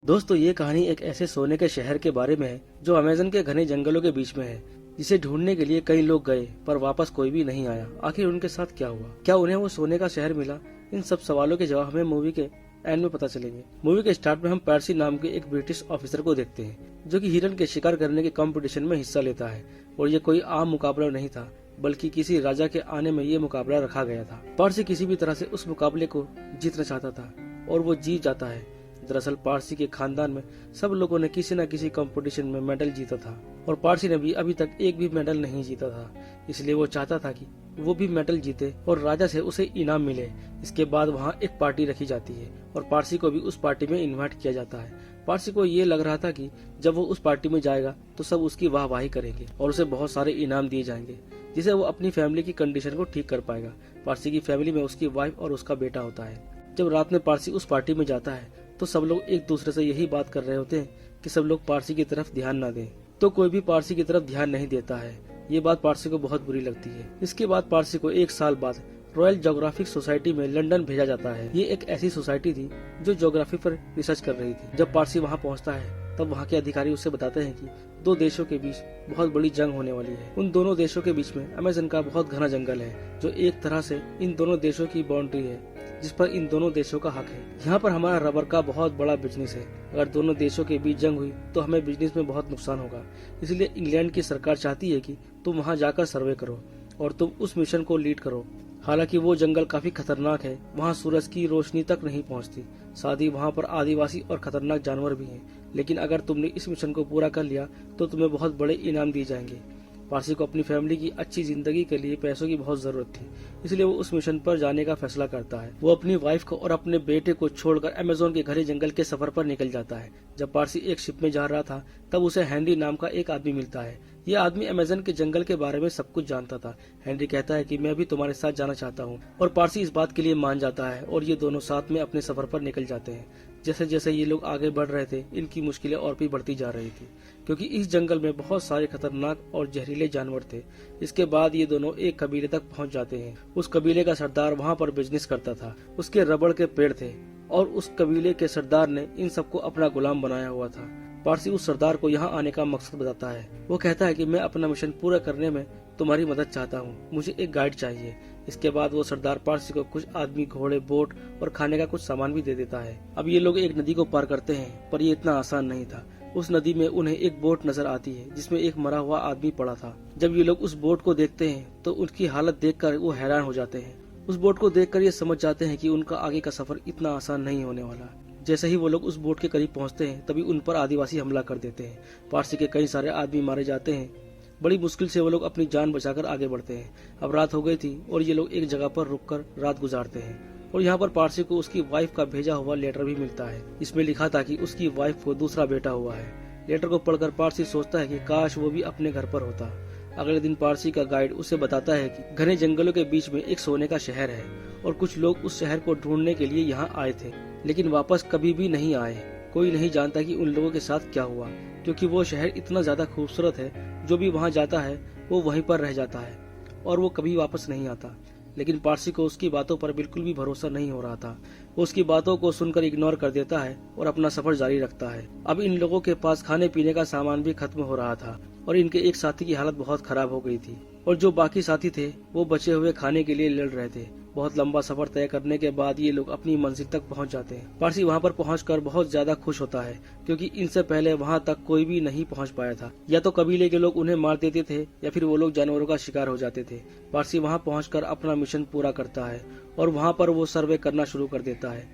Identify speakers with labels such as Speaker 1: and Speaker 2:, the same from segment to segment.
Speaker 1: दोस्तों, ये कहानी एक ऐसे सोने के शहर के बारे में है जो अमेज़न के घने जंगलों के बीच में है, जिसे ढूंढने के लिए कई लोग गए पर वापस कोई भी नहीं आया। आखिर उनके साथ क्या हुआ? क्या उन्हें वो सोने का शहर मिला? इन सब सवालों के जवाब हमें मूवी के एंड में पता चलेंगे। मूवी के स्टार्ट में हम पर्सी नाम के एक ब्रिटिश ऑफिसर को देखते हैं, जो कि हिरन के शिकार करने के कंपटीशन में हिस्सा लेता है। और ये कोई आम मुकाबला नहीं था, बल्कि किसी राजा के आने में ये मुकाबला रखा गया था। पर्सी किसी भी तरह से उस मुकाबले को जीतना चाहता था और वो जीत जाता है। दरअसल पारसी के खानदान में सब लोगों ने किसी न किसी कंपटीशन में मेडल जीता था और पारसी ने भी अभी तक एक भी मेडल नहीं जीता था। इसलिए वो चाहता था कि वो भी मेडल जीते और राजा से उसे इनाम मिले। इसके बाद वहाँ एक पार्टी रखी जाती है और पारसी को भी उस पार्टी में इन्वाइट किया जाता है। पारसी को ये लग रहा था कि जब वो उस पार्टी में जाएगा तो सब उसकी वाहवाही करेंगे और उसे बहुत सारे इनाम दिए जाएंगे, जिसे वो अपनी फैमिली की कंडीशन को ठीक कर पाएगा। पारसी की फैमिली में उसकी वाइफ और उसका बेटा होता है। जब रात में पारसी उस पार्टी में जाता है तो सब लोग एक दूसरे से यही बात कर रहे होते हैं कि सब लोग पारसी की तरफ ध्यान न दें, तो कोई भी पारसी की तरफ ध्यान नहीं देता है। ये बात पारसी को बहुत बुरी लगती है। इसके बाद पारसी को एक साल बाद रॉयल ज्योग्राफिक सोसाइटी में लंदन भेजा जाता है। ये एक ऐसी सोसाइटी थी जो ज्योग्राफी पर रिसर्च कर रही थी। जब पारसी वहाँ पहुँचता है तब वहाँ के अधिकारी उससे बताते हैं कि दो देशों के बीच बहुत बड़ी जंग होने वाली है। उन दोनों देशों के बीच में अमेज़न का बहुत घना जंगल है, जो एक तरह से इन दोनों देशों की बाउंड्री है, जिस पर इन दोनों देशों का हक है। यहाँ पर हमारा रबर का बहुत बड़ा बिजनेस है। अगर दोनों देशों के बीच जंग हुई तो हमें बिजनेस में बहुत नुकसान होगा। इसलिए इंग्लैंड की सरकार चाहती है कि तुम वहाँ जाकर सर्वे करो और तुम उस मिशन को लीड करो। हालांकि वो जंगल काफी खतरनाक है, वहाँ सूरज की रोशनी तक नहीं पहुँचती। साथ ही वहाँ पर आदिवासी और खतरनाक जानवर भी हैं। लेकिन अगर तुमने इस मिशन को पूरा कर लिया तो तुम्हें बहुत बड़े इनाम दिए जाएंगे। पारसी को अपनी फैमिली की अच्छी जिंदगी के लिए पैसों की बहुत जरूरत थी, इसलिए वो उस मिशन पर जाने का फैसला करता है। वो अपनी वाइफ को और अपने बेटे को छोड़कर अमेज़न के घने जंगल के सफर पर निकल जाता है। जब पारसी एक शिप में जा रहा था तब उसे हेनरी नाम का एक आदमी मिलता है। ये आदमी अमेज़न के जंगल के बारे में सब कुछ जानता था। हेनरी कहता है कि मैं भी तुम्हारे साथ जाना चाहता हूँ और पारसी इस बात के लिए मान जाता है और ये दोनों साथ में अपने सफर पर निकल जाते हैं। जैसे जैसे ये लोग आगे बढ़ रहे थे, इनकी मुश्किलें और भी बढ़ती जा रही थी, क्योंकि इस जंगल में बहुत सारे खतरनाक और जहरीले जानवर थे। इसके बाद ये दोनों एक कबीले तक पहुंच जाते हैं। उस कबीले का सरदार वहां पर बिजनेस करता था। उसके रबड़ के पेड़ थे और उस कबीले के सरदार ने इन सबको अपना गुलाम बनाया हुआ था। पारसी उस सरदार को यहाँ आने का मकसद बताता है। वो कहता है कि मैं अपना मिशन पूरा करने में तुम्हारी मदद चाहता हूँ, मुझे एक गाइड चाहिए। इसके बाद वो सरदार पारसी को कुछ आदमी, घोड़े, बोट और खाने का कुछ सामान भी दे देता है। अब ये लोग एक नदी को पार करते हैं, पर ये इतना आसान नहीं था। उस नदी में उन्हें एक बोट नजर आती है जिसमें एक मरा हुआ आदमी पड़ा था। जब ये लोग उस बोट को देखते हैं तो उनकी हालत देखकर वो हैरान हो जाते हैं। उस बोट को देखकर ये समझ जाते हैं कि उनका आगे का सफर इतना आसान नहीं होने वाला। जैसे ही वो लोग उस बोट के करीब पहुंचते हैं तभी उन पर आदिवासी हमला कर देते हैं। पारसी के कई सारे आदमी मारे जाते हैं। बड़ी मुश्किल से वो लोग अपनी जान बचाकर आगे बढ़ते हैं। अब रात हो गई थी और ये लोग एक जगह पर रुककर रात गुजारते हैं और यहाँ पर पारसी को उसकी वाइफ का भेजा हुआ लेटर भी मिलता है। इसमें लिखा था कि उसकी वाइफ को दूसरा बेटा हुआ है। लेटर को पढ़कर पारसी सोचता है कि काश वो भी अपने घर पर होता। अगले दिन पारसी का गाइड उसे बताता है कि घने जंगलों के बीच में एक सोने का शहर है और कुछ लोग उस शहर को ढूंढने के लिए यहाँ आए थे, लेकिन वापस कभी भी नहीं आए। कोई नहीं जानता कि उन लोगों के साथ क्या हुआ, क्योंकि वो शहर इतना ज्यादा खूबसूरत है, जो भी वहाँ जाता है वो वहीं पर रह जाता है और वो कभी वापस नहीं आता। लेकिन पारसी को उसकी बातों पर बिल्कुल भी भरोसा नहीं हो रहा था। वो उसकी बातों को सुनकर इग्नोर कर देता है और अपना सफर जारी रखता है। अब इन लोगों के पास खाने पीने का सामान भी खत्म हो रहा था और इनके एक साथी की हालत बहुत खराब हो गई थी और जो बाकी साथी थे वो बचे हुए खाने के लिए लड़ रहे थे। बहुत लंबा सफर तय करने के बाद ये लोग अपनी मंजिल तक पहुंच जाते हैं। पारसी वहां पर पहुंचकर बहुत ज्यादा खुश होता है, क्योंकि इनसे पहले वहां तक कोई भी नहीं पहुंच पाया था। या तो कबीले के लोग उन्हें मार देते थे या फिर वो लोग जानवरों का शिकार हो जाते थे। पारसी वहां पहुंचकर अपना मिशन पूरा करता है और वहां पर वो सर्वे करना शुरू कर देता है।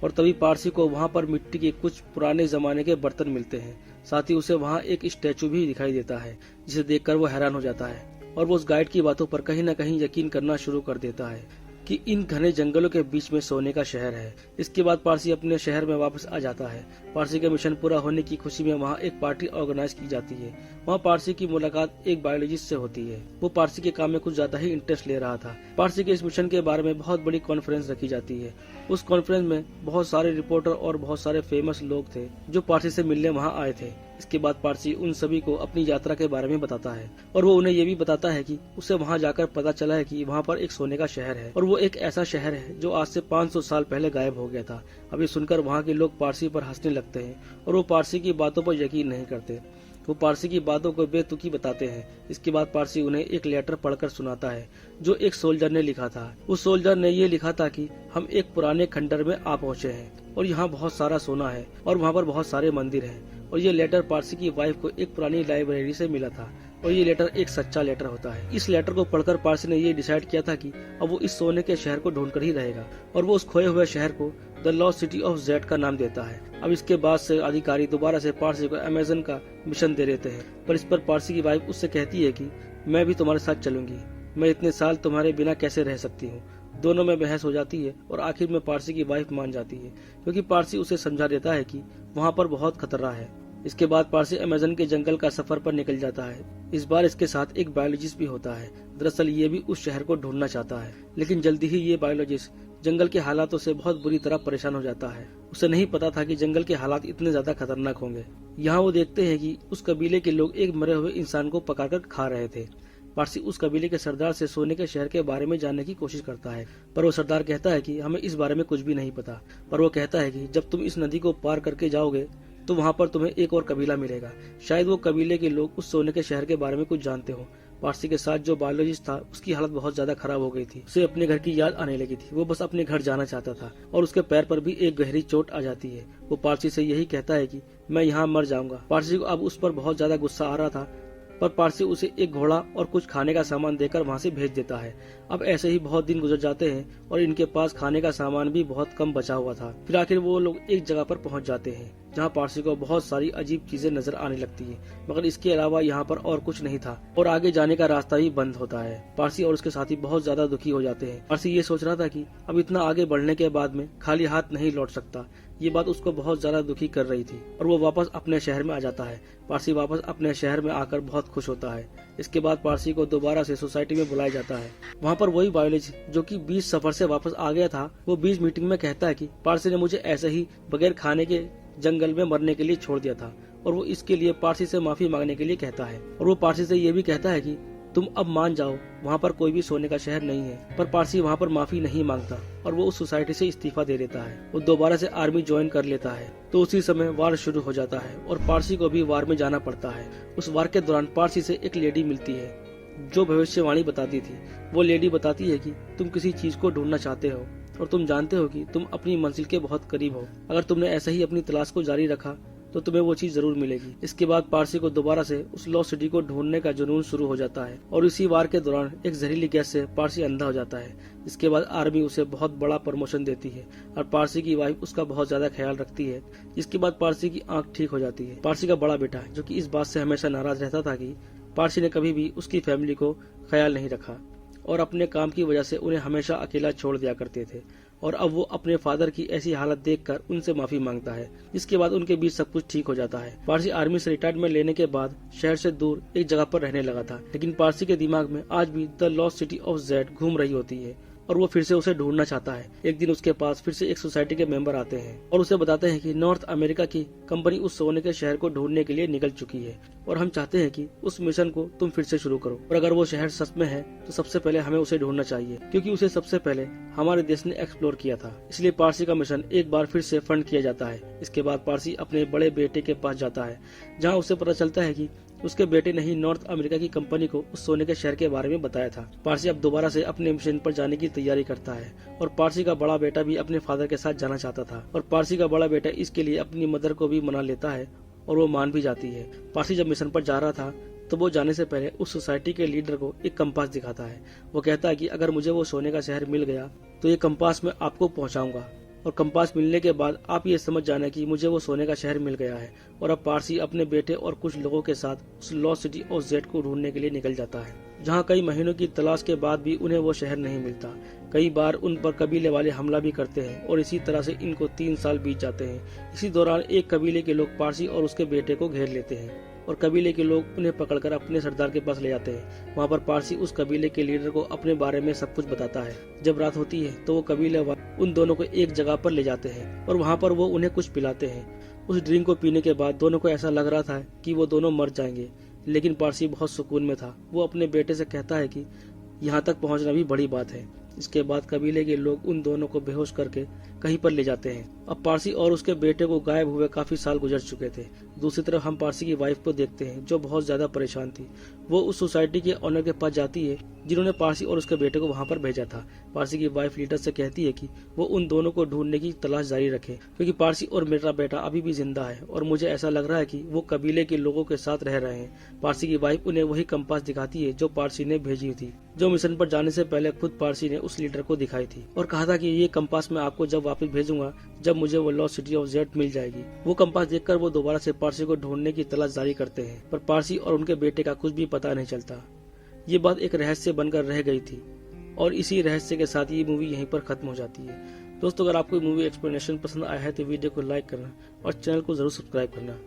Speaker 1: और तभी पारसी को वहां पर मिट्टी के कुछ पुराने जमाने के बर्तन मिलते हैं। साथ ही उसे वहां एक स्टैचू भी दिखाई देता है, जिसे देखकर वो हैरान हो जाता है और वो उस गाइड की बातों पर कहीं न कहीं यकीन करना शुरू कर देता है कि इन घने जंगलों के बीच में सोने का शहर है। इसके बाद पारसी अपने शहर में वापस आ जाता है। पारसी का मिशन पूरा होने की खुशी में वहाँ एक पार्टी ऑर्गेनाइज की जाती है। वहाँ पारसी की मुलाकात एक बायोलॉजिस्ट से होती है। वो पारसी के काम में कुछ ज्यादा ही इंटरेस्ट ले रहा था। पारसी के इस मिशन के बारे में बहुत बड़ी कॉन्फ्रेंस रखी जाती है। उस कॉन्फ्रेंस में बहुत सारे रिपोर्टर और बहुत सारे फेमस लोग थे जो पारसी से मिलने वहाँ आए थे। इसके बाद पारसी उन सभी को अपनी यात्रा के बारे में बताता है और वो उन्हें ये भी बताता है कि उसे वहाँ जाकर पता चला है कि वहाँ पर एक सोने का शहर है और वो एक ऐसा शहर है जो आज से 500 साल पहले गायब हो गया था। अभी सुनकर वहाँ के लोग पारसी पर हंसने लगते हैं और वो पारसी की बातों पर यकीन नहीं करते। वो पारसी की बातों को बेतुकी बताते हैं। इसके बाद पारसी उन्हें एक लेटर पढ़कर सुनाता है जो एक सोल्जर ने लिखा था। उस सोल्जर ने ये लिखा था कि हम एक पुराने खंडर में आ पहुंचे हैं और यहाँ बहुत सारा सोना है और वहाँ पर बहुत सारे मंदिर हैं। और ये लेटर पारसी की वाइफ को एक पुरानी लाइब्रेरी से मिला था और ये लेटर एक सच्चा लेटर होता है। इस लेटर को पढ़कर पारसी ने ये डिसाइड किया था कि अब वो इस सोने के शहर को ढूंढकर ही रहेगा और वो उस खोए हुए शहर को the lost city of Z का नाम देता है। अब इसके बाद से अधिकारी दोबारा से पारसी को अमेज़न का मिशन दे देते हैं, पर इस पर पारसी की वाइफ उससे कहती है कि मैं भी तुम्हारे साथ चलूंगी, मैं इतने साल तुम्हारे बिना कैसे रह सकती हूँ। दोनों में बहस हो जाती है और आखिर में पारसी की वाइफ मान जाती है क्योंकि पारसी उसे समझा देता है कि वहाँ पर बहुत खतरा है। इसके बाद पारसी अमेज़न के जंगल का सफर पर निकल जाता है। इस बार इसके साथ एक बायोलॉजिस्ट भी होता है। दरअसल ये भी उस शहर को ढूंढना चाहता है, लेकिन जल्दी ही ये बायोलॉजिस्ट जंगल के हालातों से बहुत बुरी तरह परेशान हो जाता है। उसे नहीं पता था कि जंगल के हालात इतने ज्यादा खतरनाक होंगे। यहाँ वो देखते हैं कि उस कबीले के लोग एक मरे हुए इंसान को पकाकर खा रहे थे। पारसी उस कबीले के सरदार से सोने के शहर के बारे में जानने की कोशिश करता है, पर वो सरदार कहता है कि हमें इस बारे में कुछ भी नहीं पता। पर वो कहता है कि जब तुम इस नदी को पार करके जाओगे तो वहाँ पर तुम्हें एक और कबीला मिलेगा। शायद वो कबीले के लोग उस सोने के शहर के बारे में कुछ जानते हो। पारसी के साथ जो बायोलॉजिस्ट था उसकी हालत बहुत ज्यादा खराब हो गई थी। उसे अपने घर की याद आने लगी थी। वो बस अपने घर जाना चाहता था और उसके पैर पर भी एक गहरी चोट आ जाती है। वो पारसी से यही कहता है कि मैं यहाँ मर जाऊंगा। पारसी को अब उस पर बहुत ज्यादा गुस्सा आ रहा था, पर पारसी उसे एक घोड़ा और कुछ खाने का सामान देकर वहाँ से भेज देता है। अब ऐसे ही बहुत दिन गुजर जाते हैं और इनके पास खाने का सामान भी बहुत कम बचा हुआ था। फिर आखिर वो लोग एक जगह पर पहुँच जाते हैं जहाँ पारसी को बहुत सारी अजीब चीजें नजर आने लगती है, मगर इसके अलावा यहाँ पर और कुछ नहीं था और आगे जाने का रास्ता भी बंद होता है। पारसी और उसके साथी बहुत ज्यादा दुखी हो जाते हैं। पारसी ये सोच रहा था कि अब इतना आगे बढ़ने के बाद में खाली हाथ नहीं लौट सकता। ये बात उसको बहुत ज्यादा दुखी कर रही थी और वो वापस अपने शहर में आ जाता है। पारसी वापस अपने शहर में आकर बहुत खुश होता है। इसके बाद पारसी को दोबारा से सोसाइटी में बुलाया जाता है। वहाँ पर वही बायोलॉजिस्ट जो कि बीच सफर से वापस आ गया था, वो बीच मीटिंग में कहता है कि पारसी ने मुझे ऐसे ही बगैर खाने के जंगल में मरने के लिए छोड़ दिया था और वो इसके लिए पारसी से माफी मांगने के लिए कहता है। और वो पारसी से ये भी कहता है कि तुम अब मान जाओ, वहाँ पर कोई भी सोने का शहर नहीं है। पर पारसी वहाँ पर माफी नहीं मांगता और वो उस सोसाइटी से इस्तीफा दे देता है। वो दोबारा से आर्मी ज्वाइन कर लेता है। तो उसी समय वार शुरू हो जाता है और पारसी को भी वार में जाना पड़ता है। उस वार के दौरान पारसी से एक लेडी मिलती है जो भविष्यवाणी बताती थी। वो लेडी बताती है कि तुम किसी चीज को ढूंढना चाहते हो और तुम जानते हो कि तुम अपनी मंजिल के बहुत करीब हो। अगर तुमने ऐसे ही अपनी तलाश को जारी रखा तो तुम्हें वो चीज जरूर मिलेगी। इसके बाद पारसी को दोबारा से उस लॉस्ट सिटी को ढूंढने का जुनून शुरू हो जाता है और इसी वार के दौरान एक जहरीली गैस से पारसी अंधा हो जाता है। इसके बाद आर्मी उसे बहुत बड़ा प्रमोशन देती है और पारसी की वाइफ उसका बहुत ज्यादा ख्याल रखती है। इसके बाद पारसी की आंख ठीक हो जाती है। पारसी का बड़ा बेटा जो कि इस बात से हमेशा नाराज रहता था कि पारसी ने कभी भी उसकी फैमिली को ख्याल नहीं रखा और अपने काम की वजह से उन्हें हमेशा अकेला छोड़ दिया करते थे, और अब वो अपने फादर की ऐसी हालत देखकर उनसे माफी मांगता है। इसके बाद उनके बीच सब कुछ ठीक हो जाता है। पारसी आर्मी से रिटायरमेंट लेने के बाद शहर से दूर एक जगह पर रहने लगा था, लेकिन पारसी के दिमाग में आज भी the lost city of Z घूम रही होती है और वो फिर से उसे ढूंढना चाहता है। एक दिन उसके पास फिर से एक सोसाइटी के मेंबर आते हैं और उसे बताते हैं कि नॉर्थ अमेरिका की कंपनी उस सोने के शहर को ढूंढने के लिए निकल चुकी है और हम चाहते हैं कि उस मिशन को तुम फिर से शुरू करो। और अगर वो शहर सच में है तो सबसे पहले हमें उसे ढूंढना चाहिए, क्योंकि उसे सबसे पहले हमारे देश ने एक्सप्लोर किया था। इसलिए पारसी का मिशन एक बार फिर से फंड किया जाता है। इसके बाद पारसी अपने बड़े बेटे के पास जाता है, जहाँ उसे पता चलता है कि उसके बेटे ने ही नॉर्थ अमेरिका की कंपनी को उस सोने के शहर के बारे में बताया था। पारसी अब दोबारा से अपने मिशन पर जाने की तैयारी करता है और पारसी का बड़ा बेटा भी अपने फादर के साथ जाना चाहता था और पारसी का बड़ा बेटा इसके लिए अपनी मदर को भी मना लेता है और वो मान भी जाती है। पारसी जब मिशन पर जा रहा था तो वो जाने से पहले उस सोसाइटी के लीडर को एक कंपास दिखाता है। वो कहता है कि अगर मुझे वो सोने का शहर मिल गया तो ये कंपास मैं आपको पहुंचाऊंगा और कंपास मिलने के बाद आप ये समझ जाना कि मुझे वो सोने का शहर मिल गया है। और अब पारसी अपने बेटे और कुछ लोगों के साथ उस लॉस्ट सिटी ऑफ जेड को ढूंढने के लिए निकल जाता है, जहाँ कई महीनों की तलाश के बाद भी उन्हें वो शहर नहीं मिलता। कई बार उन पर कबीले वाले हमला भी करते हैं और इसी तरह से इनको 3 साल बीत जाते हैं। इसी दौरान एक कबीले के लोग पारसी और उसके बेटे को घेर लेते हैं और कबीले के लोग उन्हें पकड़कर अपने सरदार के पास ले जाते हैं। वहाँ पर पारसी उस कबीले के लीडर को अपने बारे में सब कुछ बताता है। जब रात होती है तो वो कबीले उन दोनों को एक जगह पर ले जाते हैं और वहाँ पर वो उन्हें कुछ पिलाते हैं। उस ड्रिंक को पीने के बाद दोनों को ऐसा लग रहा था कि वो दोनों मर जाएंगे, लेकिन पारसी बहुत सुकून में था। वो अपने बेटे से कहता है कि यहाँ तक पहुँचना भी बड़ी बात है। इसके बाद कबीले के लोग उन दोनों को बेहोश करके कहीं पर ले जाते हैं। अब पारसी और उसके बेटे को गायब हुए काफी साल गुजर चुके थे। दूसरी तरफ हम पारसी की वाइफ को देखते हैं जो बहुत ज्यादा परेशान थी। वो उस सोसाइटी के ऑनर के पास जाती है जिन्होंने पारसी और उसके बेटे को वहां पर भेजा था। पारसी की वाइफ लीडर से कहती है कि वो उन दोनों को ढूंढने की तलाश जारी रखे, क्योंकि पारसी और मेरा बेटा अभी भी जिंदा है और मुझे ऐसा लग रहा है कि वो कबीले के लोगों के साथ रह रहे हैं। पारसी की वाइफ उन्हें वही कंपास दिखाती है जो पारसी ने भेजी थी, जो मिशन पर जाने से पहले खुद पारसी ने उस लीडर को दिखाई थी और कहा था कि ये कंपास मैं आपको जब वापस भेजूंगा जब मुझे वो लॉस्ट सिटी ऑफ जेड मिल जाएगी। वो कंपास देखकर वो दोबारा से पारसी को ढूंढने की तलाश जारी करते हैं, पर पारसी और उनके बेटे का कुछ भी पता नहीं चलता। ये बात एक रहस्य बनकर रह गई थी और इसी रहस्य के साथ ये मूवी यहीं पर खत्म हो जाती है। दोस्तों, अगर आपको मूवी एक्सप्लेनेशन पसंद आया है तो वीडियो को लाइक करना और चैनल को जरूर सब्सक्राइब करना।